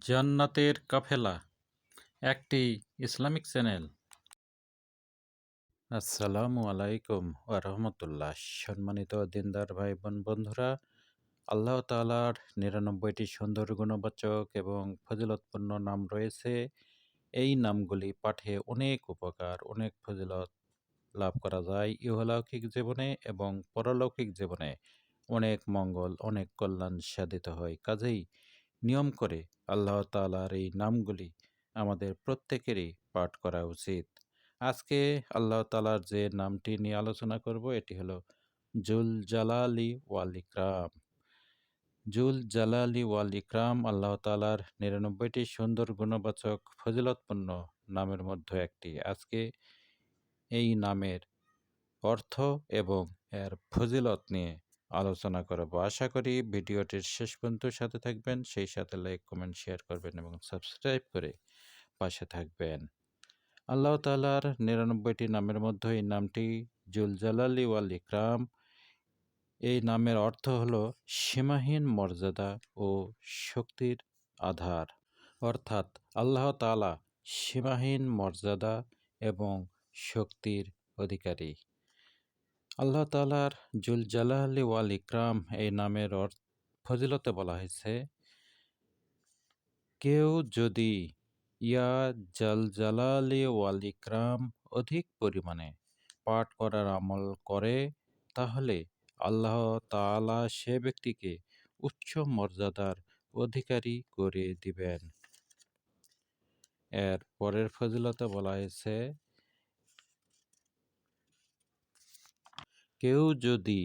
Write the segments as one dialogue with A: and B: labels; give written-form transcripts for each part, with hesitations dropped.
A: জান্নাতের কাফেলা একটি Islamic channel. আসসালামু আলাইকুম ওয়া রাহমাতুল্লাহ। সম্মানিত দিনদার ভাই বোন বন্ধুরা, আল্লাহ তাআলার ৯৯টি সুন্দর গুণবাচক এবং ফজিলতপূর্ণ নাম রয়েছে। এই নামগুলি পাঠে অনেক উপকার, অনেক ফজিলত লাভ করা যায় ইহলৌকিক জীবনে এবং পরলৌকিক জীবনে। অনেক মঙ্গল, অনেক কল্যাণ সাধিত হয়। কাজেই নিয়ম করে আল্লাহ তাআলার এই নামগুলি আমাদের প্রত্যেকেরই পাঠ করা উচিত। আজকে আল্লাহ তাআলার যে নামটি নিয়ে আলোচনা করব এটি হলো জুল জালালি ওয়াল ইকরাম। জুল জালালি ওয়াল ইকরাম আল্লাহ তাআলার ৯৯টি সুন্দর গুণবাচক ফজিলতপূর্ণ নামের মধ্যে একটি। আজকে এই নামের অর্থ এবং এর ফজিলত নিয়ে আলোচনা করব। আশা করি ভিডিওটির শেষ পর্যন্ত সাথে থাকবেন, সেই সাথে লাইক, কমেন্ট, শেয়ার করবেন এবং সাবস্ক্রাইব করে পাশে থাকবেন। আল্লাহ তাআলার ৯৯টি নামের মধ্যে এই নামটি জুল জালালি ওয়াল ইকরাম। এই নামের অর্থ হলো সীমাহীন মর্যাদা ও শক্তির আধার। অর্থাৎ আল্লাহ তাআলা সীমাহীন মর্যাদা এবং শক্তির অধিকারী। আল্লাহ তাআলার জুল জালালি ওয়াল ইকরাম এই নামের ফজিলতে বলা হয়েছে, কেউ যদি ইয়া জাল জালালি ওয়াল ইকরাম অধিক পরিমাণে পাঠ করার আমল করে, তাহলে আল্লাহ তাআলা সে ব্যক্তিকে উচ্চ মর্যাদার অধিকারী করে দিবেন। এর পরের ফজিলতে বলা হয়েছে, কেউ যদি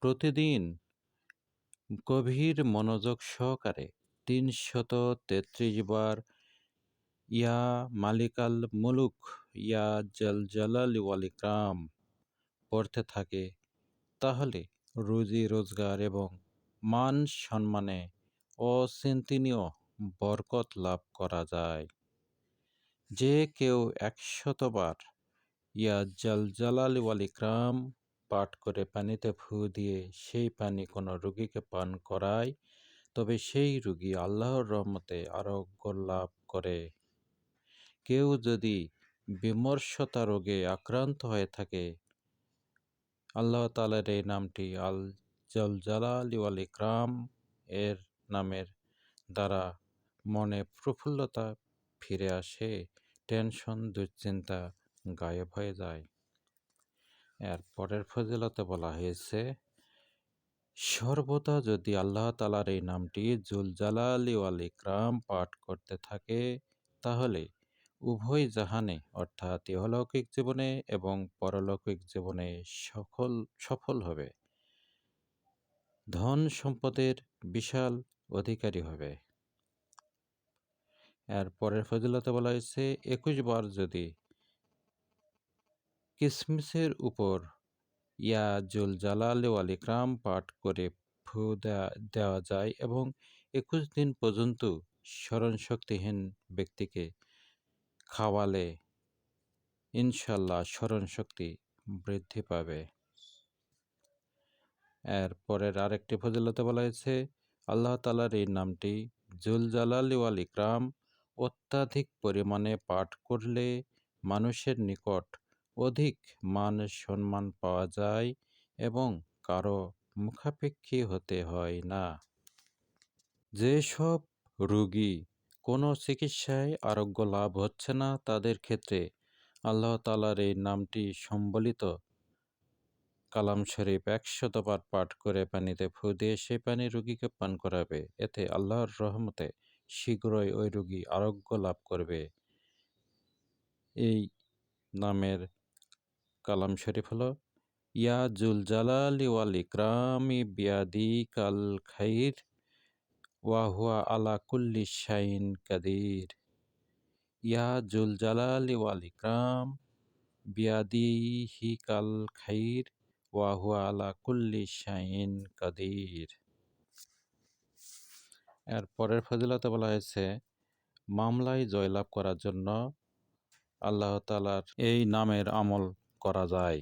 A: প্রতিদিন গভীর মনোযোগ সহকারে ৩৩৩ বার ইয়া মালিকাল মুলুক ইয়া জাল জালালি ওয়াল ইকরাম পড়তে থাকে, তাহলে রুজি রোজগার এবং মান সম্মানে অচিন্তনীয় বরকত লাভ করা যায়। যে কেউ ১০০ বার ইয়া জাল জালালি ওয়াল ইকরাম পাঠ করে পানিতে ফু দিয়ে সেই পানি কোনো রোগীকে পান করায়, তবে সেই রোগী আল্লাহর রহমতে আরোগ্য লাভ করে। কেউ যদি বিমর্ষতা রোগে আক্রান্ত হয়ে থাকে, আল্লাহ তাআলার এই নামটি আল জল জালালি ওয়াল ইকরাম এর নামের দ্বারা মনে প্রফুল্লতা ফিরে আসে, টেনশন দুশ্চিন্তা গায়েব হয়ে যায়। এর পরের ফজিলতে বলা হয়েছে, সর্বদা যদি আল্লাহ তাআলার এই নামটি জুল জালালি ওয়াল ইকরাম পাঠ করতে থাকে, তাহলে উভয় জাহানে অর্থাৎ ইহলৌকিক জীবনে এবং পরলৌকিক জীবনে সফল হবে, ধন সম্পদের বিশাল অধিকারী হবে। এর পরের ফজিলতে বলা হয়েছে, ২১ বার যদি কিসমিসের উপর ইয়া জুল জালালি ওয়াল ইকরাম পাঠ করে ফু দেওয়া যায় এবং ২১ দিন পর্যন্ত স্মরণশক্তিহীন ব্যক্তিকে খাওয়ালে ইনশাল্লাহ স্মরণশক্তি বৃদ্ধি পাবে। এর পরের আরেকটি ফজিলতে বলা হয়েছে, আল্লাহ তাআলার এই নামটি জুল জালালি ওয়াল ইকরাম অত্যাধিক পরিমাণে পাঠ করলে মানুষের নিকট অধিক মান সম্মান পাওয়া যায় এবং কারো মুখাপেক্ষী হতে হয় না। যেসব রোগী কোনো চিকিৎসায় আরোগ্য লাভ হচ্ছে না, তাদের ক্ষেত্রে আল্লাহ তাআলার এই নামটি সম্বলিত কালাম শরীফ ১০০ বার পাঠ করে পানিতে ফু দিয়ে সেই পানি রোগীকে পান করাবে। এতে আল্লাহর রহমতে শীঘ্রই ওই রোগী আরোগ্য লাভ করবে। এই নামের কালাম শরীফ হলো, ইয়া জুল জালালি ওয়াল ইকরামি বিয়াদিকাল খাইর ওয়া হুয়া আলা কুল্লি শাইইন কাদির। ইয়া জুল জালালি ওয়াল ইকরাম বিয়াদিহিকাল খাইর ওয়া হুয়া আলা কুল্লি শাইইন কাদির। এর পরের ফজিলতে বলা হয়েছে, মামলায় জয়লাভ করার জন্য আল্লাহ তাআলার এই নামের আমল করা যায়।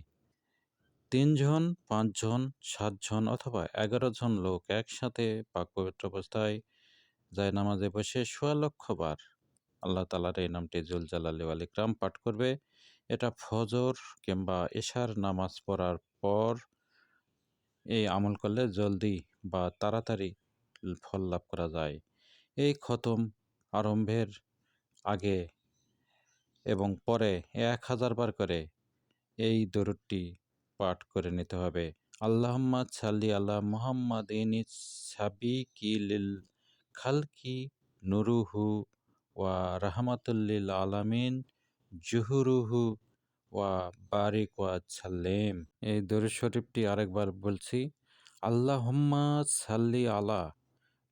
A: ৩ জন, ৫ জন, ৭ জন অথবা ১১ জন লোক একসাথে পাক পবিত্র অবস্থায় জায়নামাজে বসে সোয়া লক্ষ বার আল্লাহ তাআলার এই নামটি জুল জালালি ওয়াল ইকরাম পাঠ করবে। এটা ফজর কিংবা এশার নামাজ পড়ার পর এই আমল করলে জলদি বা তাড়াতাড়ি ফল লাভ করা যায়। এই খতম আরম্ভের আগে এবং পরে ১,০০০ বার করে এই দরুদটি পাঠ করে নিতে হবে। আল্লাহুম্মা সাল্লি আলা মুহাম্মাদিনিস সাবিকি লিল খালকি নুরুহু ওয়া রাহমাতুল লিল আলামিন জুহুরুহু ওয়া বারিক ওয়া সাল্লিম। এই দরুদ শরীফটি আরেকবার বলছি। আল্লাহুম্মা সাল্লি আলা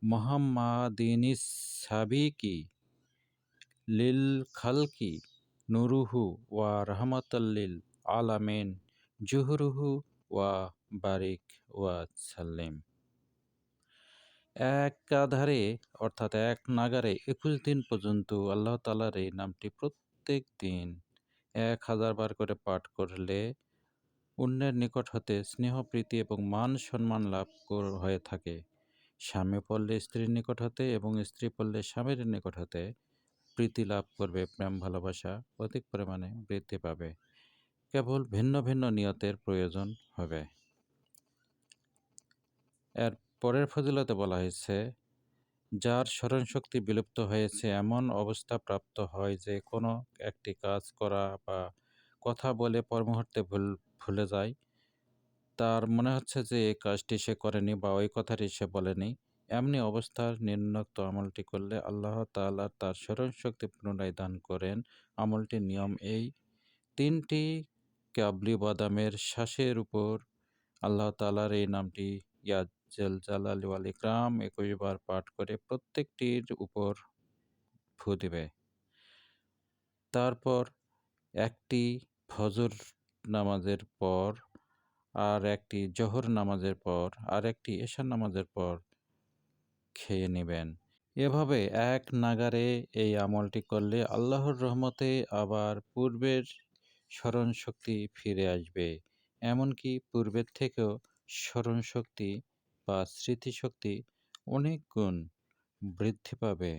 A: মুহাম্মাদিনিস সাবিকি লিল খালকি নুরুহু ওয়া রাহমাতাল লিল আলামিন জুহুরুহু ওয়া বারিক ওয়া সাল্লিম। একাধারে অর্থাৎ এক নাগাড়ে ২১ দিন পর্যন্ত আল্লাহ তাআলার এই নামটি প্রত্যেক দিন ১,০০০ বার করে পাঠ করলে অন্যের নিকট হতে স্নেহ প্রীতি এবং মান সম্মান লাভ হয়ে থাকে। স্বামী পড়লে স্ত্রীর নিকট হতে এবং স্ত্রী পড়লে স্বামীর নিকট হতে প্রীতি লাভ করবে, প্রেম ভালোবাসা অধিক পরিমাণে বৃদ্ধি পাবে। কেবল ভিন্ন ভিন্ন নিয়তের প্রয়োজন হবে। এর পরের ফজিলতে বলা হয়েছে, যার স্মরণশক্তি বিলুপ্ত হয়েছে এমন অবস্থা প্রাপ্ত হয় যে কোনো একটি কাজ করা বা কথা বলে পরমুহূর্তে ভুলে যায়। তার মনে হচ্ছে যে এই কাজটি সে করেনি বা ওই কথাটি সে বলেনি। এমনি অবস্থার নিম্নোক্ত আমলটি করলে আল্লাহ তাআলা তার স্মরণশক্তি পুনরায় দান করেন। আমলটির নিয়ম এই: ৩টি কাবলি বাদামের শ্বাসের উপর আল্লাহ তাআলার এই নামটি ইয়া জুল জালালি ওয়াল ইকরাম ২১ বার পাঠ করে প্রত্যেকটির উপর ফু দিবে। তারপর একটি ফজর নামাজের পর, আর একটি জোহর নামাজের পর, আর একটি এশার নামাজের পর খেয়ে নেবেন। এভাবে এক নাগাড়ে এই আমলটি করলে আল্লাহর রহমতে আবার পূর্বের স্মরণশক্তি ফিরে আসবে। এমনকি পূর্বের থেকেও স্মরণশক্তি বা স্মৃতিশক্তি অনেক গুণ বৃদ্ধি পাবে।